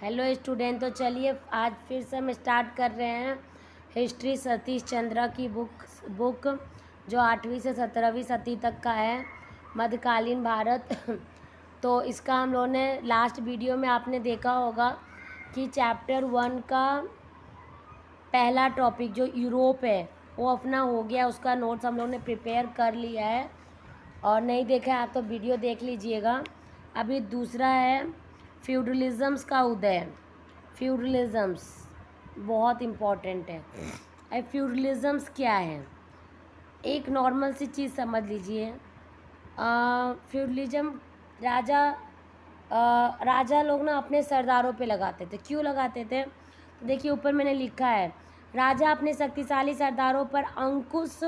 Hello student, तो चलिए आज फिर से हम स्टार्ट कर रहे हैं हिस्ट्री सतीश चंद्रा की बुक जो 8वीं से 17वीं सदी तक का है, मध्यकालीन भारत। तो इसका हम लोगों ने लास्ट वीडियो में आपने देखा होगा कि चैप्टर 1 का पहला टॉपिक जो यूरोप है वो अपना हो गया, उसका नोट्स हम लोगों ने प्रिपेयर कर लिया है। और नहीं देखा है आप तो वीडियो देख लीजिएगा। अभी दूसरा है फ्यूडलिज़म्स का उदय। फ्यूडलिज़म्स बहुत इम्पॉर्टेंट है। अब फ्यूडलिज़म्स क्या है, एक नॉर्मल सी चीज़ समझ लीजिए। फ्यूडलिज़म राजा लोग ना अपने सरदारों पे लगाते थे। क्यों लगाते थे? देखिए ऊपर मैंने लिखा है, राजा अपने शक्तिशाली सरदारों पर अंकुश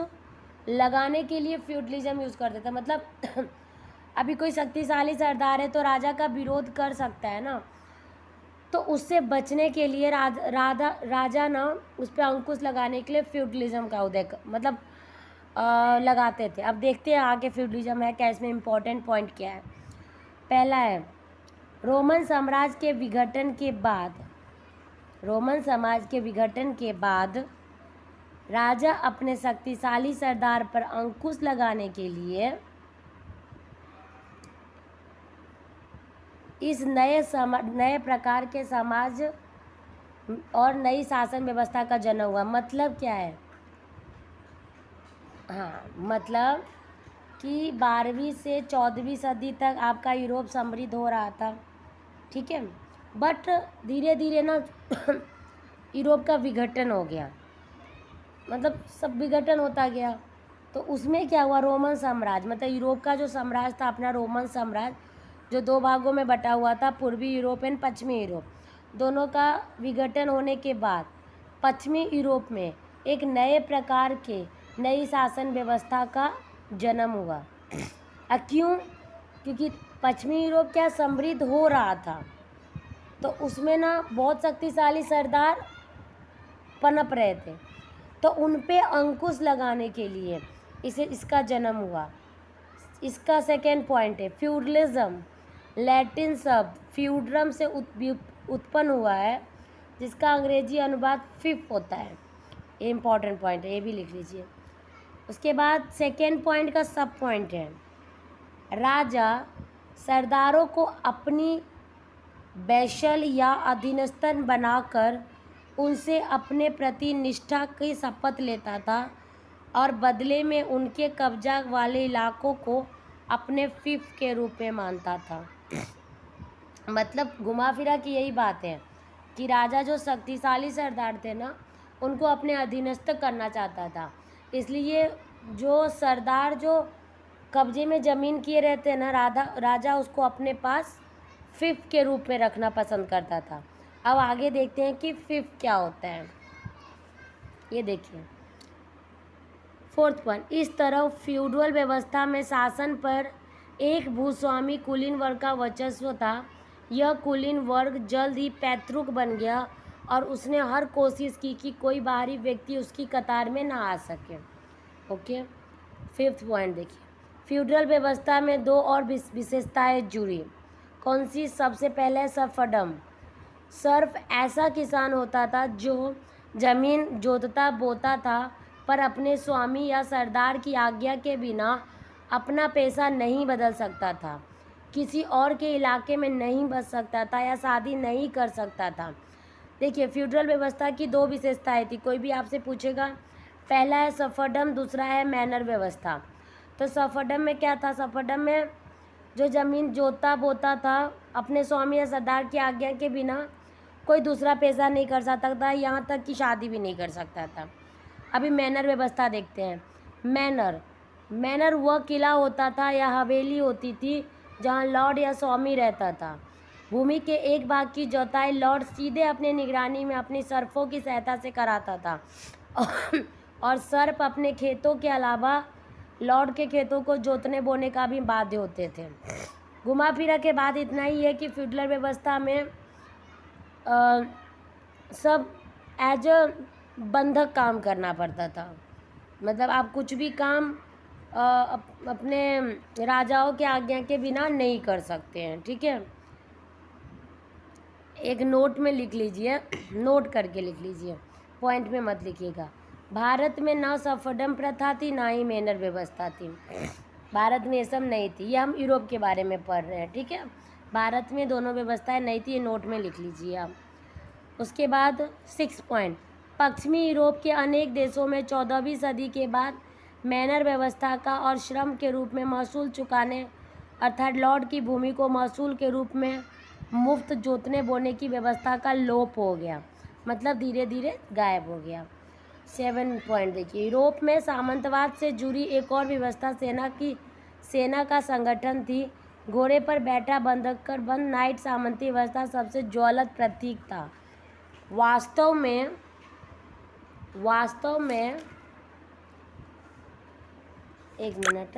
लगाने के लिए फ्यूडलिज्म यूज़ करते थे। मतलब अभी कोई शक्तिशाली सरदार है तो राजा का विरोध कर सकता है ना, तो उससे बचने के लिए राजा ना उस पर अंकुश लगाने के लिए फ्यूडलिज्म का उदय मतलब लगाते थे। अब देखते हैं आगे फ्यूडलिज्म है क्या, इसमें इम्पोर्टेंट पॉइंट क्या है। पहला है, रोमन साम्राज्य के विघटन के बाद राजा अपने शक्तिशाली सरदार पर अंकुश लगाने के लिए इस नए प्रकार के समाज और नई शासन व्यवस्था का जन्म हुआ। मतलब क्या है? हाँ, मतलब कि 12वीं से 14वीं सदी तक आपका यूरोप समृद्ध हो रहा था, ठीक है, बट धीरे धीरे ना यूरोप का विघटन हो गया, मतलब सब विघटन होता गया। तो उसमें क्या हुआ, रोमन साम्राज्य मतलब यूरोप का जो साम्राज्य था अपना, रोमन साम्राज्य जो 2 भागों में बटा हुआ था, पूर्वी यूरोप एंड पश्चिमी यूरोप, दोनों का विघटन होने के बाद पश्चिमी यूरोप में एक नए प्रकार के नई शासन व्यवस्था का जन्म हुआ। क्यों? क्योंकि पश्चिमी यूरोप क्या समृद्ध हो रहा था, तो उसमें ना बहुत शक्तिशाली सरदार पनप रहे थे, तो उन पे अंकुश लगाने के लिए इसका जन्म हुआ। इसका सेकेंड पॉइंट है फ्यूडलिज्म। लैटिन शब्द फ्यूड्रम से उत्पन्न हुआ है, जिसका अंग्रेजी अनुवाद फिफ होता है। ये इंपॉर्टेंट पॉइंट है, ये भी लिख लीजिए। उसके बाद सेकेंड पॉइंट का सब पॉइंट है, राजा सरदारों को अपनी वैशल या अधीनस्थ बनाकर उनसे अपने प्रति निष्ठा की शपथ लेता था और बदले में उनके कब्जा वाले इलाकों को अपने फिफ के रूप में मानता था। मतलब घुमा फिरा की यही बात है कि राजा जो शक्तिशाली सरदार थे ना, उनको अपने अधीनस्थ करना चाहता था। इसलिए जो सरदार जो कब्जे में ज़मीन किए रहते हैं ना, राजा उसको अपने पास फिफ के रूप में रखना पसंद करता था। अब आगे देखते हैं कि फिफ क्या होता है। ये देखिए फोर्थ पॉइंट, इस तरह फ्यूडल व्यवस्था में शासन पर एक भूस्वामी कुलीन वर्ग का वर्चस्व था। यह कुलीन वर्ग जल्द ही पैतृक बन गया और उसने हर कोशिश की कि कोई बाहरी व्यक्ति उसकी कतार में ना आ सके। ओके, फिफ्थ पॉइंट देखिए, फ्यूडल व्यवस्था में 2 और विशेषताएं जुड़ी। कौन सी? सबसे पहले सर्फडम। सर्फ ऐसा किसान होता था जो जमीन जोतता बोता था, पर अपने स्वामी या सरदार की आज्ञा के बिना अपना पेशा नहीं बदल सकता था, किसी और के इलाके में नहीं बस सकता था या शादी नहीं कर सकता था। देखिए फ्यूडल व्यवस्था की 2 विशेषताएं थी, कोई भी आपसे पूछेगा। पहला है सर्फडम, दूसरा है मैनर व्यवस्था। तो सर्फडम में क्या था? सर्फडम में जो ज़मीन जोतता बोता था अपने स्वामी या सरदार की आज्ञा के बिना कोई दूसरा पेशा नहीं कर सकता था, यहाँ तक कि शादी भी नहीं कर सकता था। अभी मैनर व्यवस्था देखते हैं। मैनर वह किला होता था या हवेली होती थी जहाँ लॉर्ड या स्वामी रहता था। भूमि के एक भाग की जोताई लॉर्ड सीधे अपने निगरानी में अपनी सर्फों की सहायता से कराता था और सर्प अपने खेतों के अलावा लॉर्ड के खेतों को जोतने बोने का भी बाध्य होते थे। घुमा फिरा के बाद इतना ही है कि फ्यूडल व्यवस्था में सब एज अ बंधक काम करना पड़ता था। मतलब आप कुछ भी काम अपने राजाओं के आज्ञा के बिना नहीं कर सकते हैं, ठीक है। एक नोट में लिख लीजिए, नोट करके लिख लीजिए, पॉइंट में मत लिखिएगा। भारत में ना सफरडम प्रथा थी, ना ही मैनर व्यवस्था थी। भारत में ये सब नहीं थी, ये हम यूरोप के बारे में पढ़ रहे हैं, ठीक है। भारत में दोनों व्यवस्थाएं नहीं थी, ये नोट में लिख लीजिए आप। उसके बाद 6 पॉइंट, पश्चिमी यूरोप के अनेक देशों में 14वीं सदी के बाद मैनर व्यवस्था का और श्रम के रूप में महसूल चुकाने अर्थात लॉर्ड की भूमि को महसूल के रूप में मुफ्त जोतने बोने की व्यवस्था का लोप हो गया, मतलब धीरे धीरे गायब हो गया। 7 पॉइंट देखिए, यूरोप में सामंतवाद से जुड़ी एक और व्यवस्था सेना का संगठन थी। घोड़े पर बैठा बंधकर बंद नाइट सामंती व्यवस्था सबसे ज्वलंत प्रतीक था। वास्तव में एक मिनट,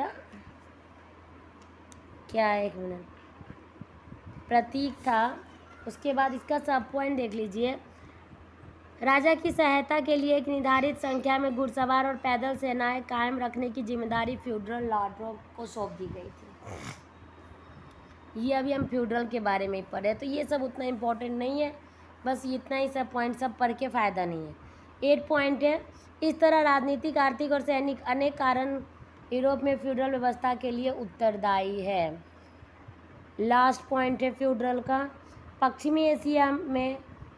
क्या है, एक मिनट, प्रतीक था। उसके बाद इसका सब पॉइंट देख लीजिए। राजा की सहायता के लिए एक निर्धारित संख्या में घुड़सवार और पैदल सेनाएं कायम रखने की जिम्मेदारी फ्यूडरल लॉर्डों को सौंप दी गई थी। ये अभी हम फ्यूडरल के बारे में ही पढ़े, तो ये सब उतना इम्पोर्टेंट नहीं है, बस इतना ही सब पॉइंट सब पढ़ के फ़ायदा नहीं है। 8 पॉइंट है, इस तरह राजनीतिक, आर्थिक और सैनिक अनेक कारण यूरोप में फ्यूडरल व्यवस्था के लिए उत्तरदायी है। लास्ट पॉइंट है फ्यूडरल का,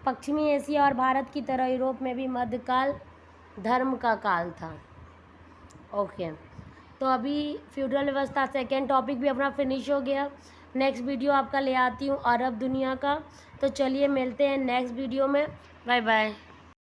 पश्चिमी एशिया और भारत की तरह यूरोप में भी मध्यकाल धर्म का काल था। ओके, तो अभी फ्यूडरल व्यवस्था सेकेंड टॉपिक भी अपना फिनिश हो गया। नेक्स्ट वीडियो आपका ले आती हूँ अरब दुनिया का। तो चलिए मिलते हैं नेक्स्ट वीडियो में, बाय बाय।